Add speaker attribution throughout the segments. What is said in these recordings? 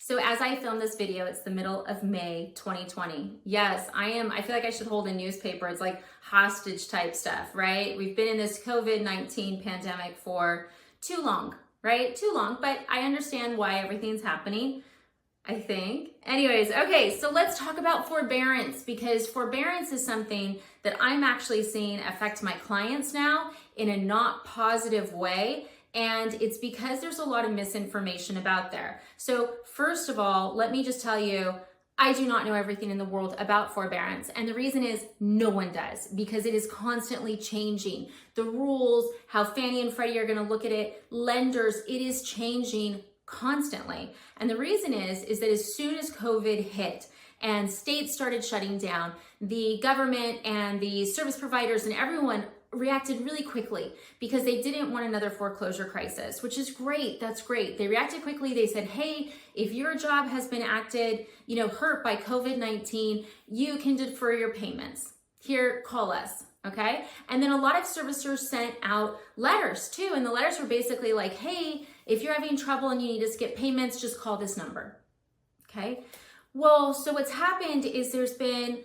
Speaker 1: So as I film this video, it's the middle of May 2020. Yes, I feel like I should hold a newspaper. It's like hostage type stuff, right? We've been in this COVID-19 pandemic for too long, right? Too long, but I understand why everything's happening, I think. Anyways, okay, so let's talk about forbearance, because forbearance is something that I'm actually seeing affect my clients now in a not positive way. And it's because there's a lot of misinformation about there. So first of all, let me just tell you, I do not know everything in the world about forbearance. And the reason is no one does, because it is constantly changing. The rules, how Fannie and Freddie are gonna look at it, lenders, it is changing constantly. And the reason is that as soon as COVID hit and states started shutting down, the government and the service providers and everyone reacted really quickly because they didn't want another foreclosure crisis, which is great. That's great. They reacted quickly. They said, hey, if your job has been hurt by COVID-19, you can defer your payments. Here, call us. Okay. And then a lot of servicers sent out letters too. And the letters were basically like, hey, if you're having trouble and you need to skip payments, just call this number. Okay. Well, so what's happened is there's been,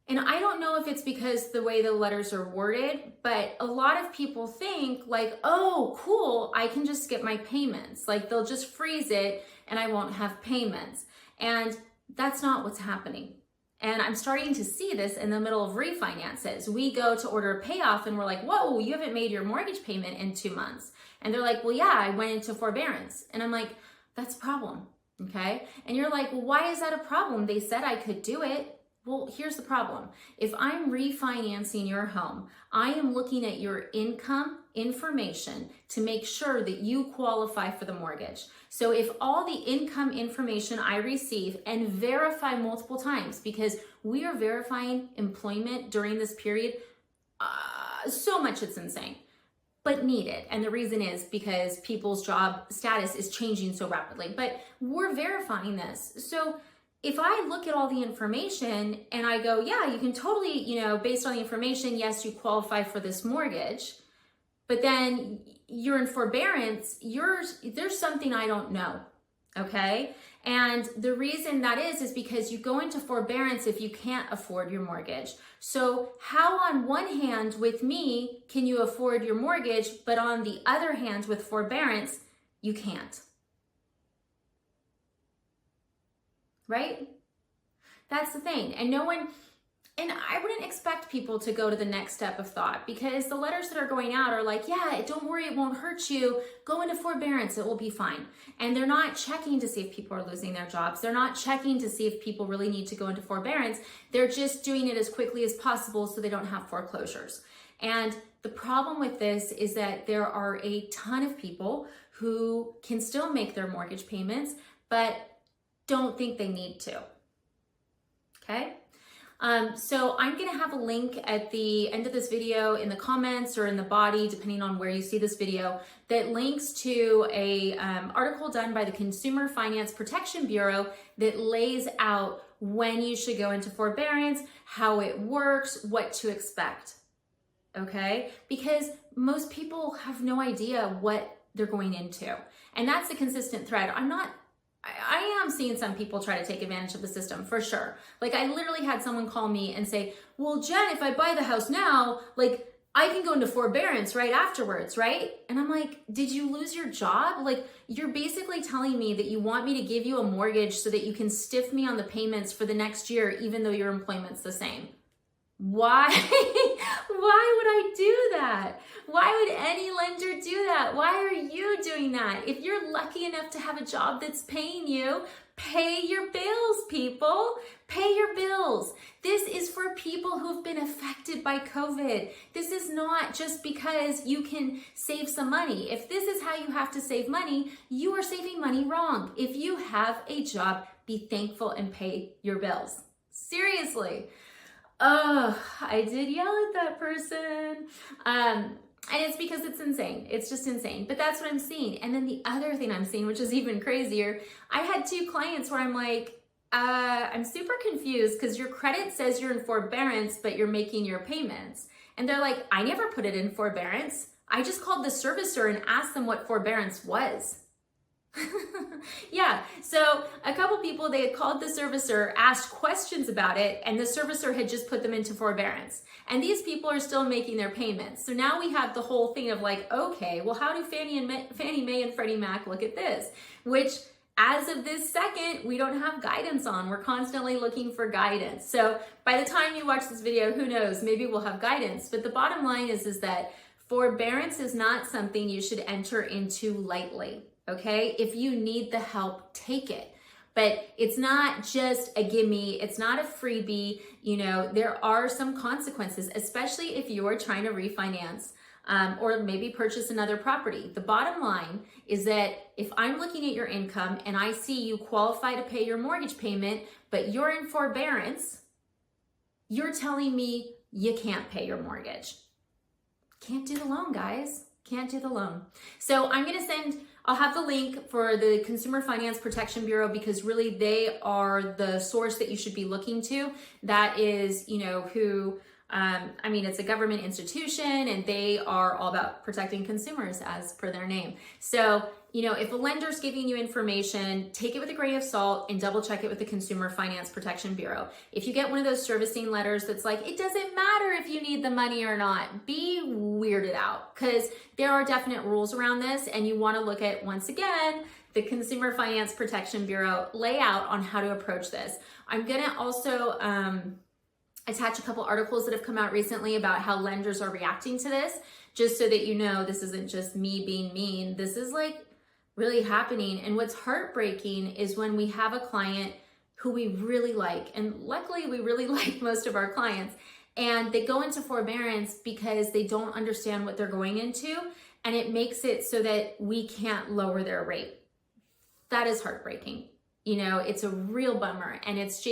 Speaker 1: and I don't know if it's because the way the letters are worded, but a lot of people think like, oh, cool, I can just skip my payments. Like they'll just freeze it and I won't have payments. And that's not what's happening. And I'm starting to see this in the middle of refinances. We go to order a payoff and we're like, whoa, you haven't made your mortgage payment in 2 months. And they're like, well, yeah, I went into forbearance. And I'm like, that's a problem, okay? And you're like, well, why is that a problem? They said I could do it. Well, here's the problem. If I'm refinancing your home, I am looking at your income information to make sure that you qualify for the mortgage. So if all the income information I receive and verify multiple times, because we are verifying employment during this period, so much it's insane, but needed. And the reason is because people's job status is changing so rapidly, but we're verifying this. So if I look at all the information and I go, yeah, you can totally, based on the information, yes, you qualify for this mortgage, but then you're in forbearance, there's something I don't know, okay? And the reason that is because you go into forbearance if you can't afford your mortgage. So how on one hand with me can you afford your mortgage, but on the other hand with forbearance, you can't? Right? That's the thing. And I wouldn't expect people to go to the next step of thought, because the letters that are going out are like, yeah, don't worry, it won't hurt you. Go into forbearance, it will be fine. And they're not checking to see if people are losing their jobs. They're not checking to see if people really need to go into forbearance. They're just doing it as quickly as possible so they don't have foreclosures. And the problem with this is that there are a ton of people who can still make their mortgage payments, but don't think they need to, okay? So I'm gonna have a link at the end of this video in the comments or in the body, depending on where you see this video, that links to a article done by the Consumer Finance Protection Bureau that lays out when you should go into forbearance, how it works, what to expect, okay? Because most people have no idea what they're going into. And that's the consistent thread. I am seeing some people try to take advantage of the system, for sure. Like I literally had someone call me and say, well, Jen, if I buy the house now, like I can go into forbearance right afterwards, right? And I'm like, did you lose your job? Like you're basically telling me that you want me to give you a mortgage so that you can stiff me on the payments for the next year, even though your employment's the same. Why? Why would I do that? Why would any lender do that? Why are you doing that? If you're lucky enough to have a job that's paying you, pay your bills, people. Pay your bills. This is for people who've been affected by COVID. This is not just because you can save some money. If this is how you have to save money, you are saving money wrong. If you have a job, be thankful and pay your bills. Seriously. Oh, I did yell at that person. And it's because it's insane. It's just insane. But that's what I'm seeing. And then the other thing I'm seeing, which is even crazier, I had 2 clients where I'm like, I'm super confused because your credit says you're in forbearance, but you're making your payments. And they're like, I never put it in forbearance. I just called the servicer and asked them what forbearance was. Yeah, so a couple people, they had called the servicer, asked questions about it, and the servicer had just put them into forbearance. And these people are still making their payments. So now we have the whole thing of like, okay, well, how do Fannie Mae and Freddie Mac look at this? Which, as of this second, we don't have guidance on. We're constantly looking for guidance. So by the time you watch this video, who knows, maybe we'll have guidance. But the bottom line is that forbearance is not something you should enter into lightly. Okay, if you need the help, take it. But it's not just a gimme, it's not a freebie. You know, there are some consequences, especially if you're trying to refinance or maybe purchase another property. The bottom line is that if I'm looking at your income and I see you qualify to pay your mortgage payment, but you're in forbearance, you're telling me you can't pay your mortgage. Can't do the loan, guys. Can't do the loan. So I'll have the link for the Consumer Finance Protection Bureau, because really they are the source that you should be looking to. That is, you know, who, it's a government institution and they are all about protecting consumers as per their name. So, you know, if a lender's giving you information, take it with a grain of salt and double check it with the Consumer Finance Protection Bureau. If you get one of those servicing letters that's like, it doesn't matter if you need the money or not, be weirded out, because there are definite rules around this, and you want to look at, once again, the Consumer Finance Protection Bureau layout on how to approach this. I'm going to also attach a couple articles that have come out recently about how lenders are reacting to this, just so that you know this isn't just me being mean. This is like really happening. And what's heartbreaking is when we have a client who we really like, and luckily we really like most of our clients, and they go into forbearance because they don't understand what they're going into, and it makes it so that we can't lower their rate. That is heartbreaking. You know, it's a real bummer, and it's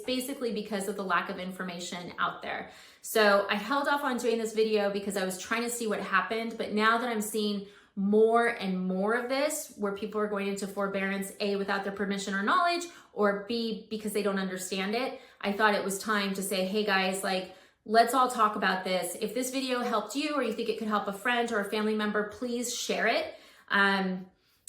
Speaker 1: basically because of the lack of information out there. So I held off on doing this video because I was trying to see what happened, but now that I'm seeing more and more of this, where people are going into forbearance, A, without their permission or knowledge, or B, because they don't understand it, I thought it was time to say, hey guys, like, let's all talk about this. If this video helped you, or you think it could help a friend or a family member, please share it.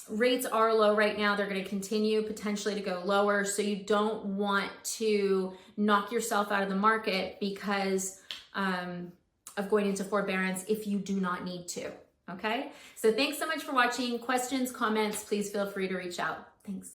Speaker 1: Rates are low right now. They're going to continue potentially to go lower. So you don't want to knock yourself out of the market because of going into forbearance if you do not need to. Okay, so thanks so much for watching. Questions, comments, please feel free to reach out. Thanks.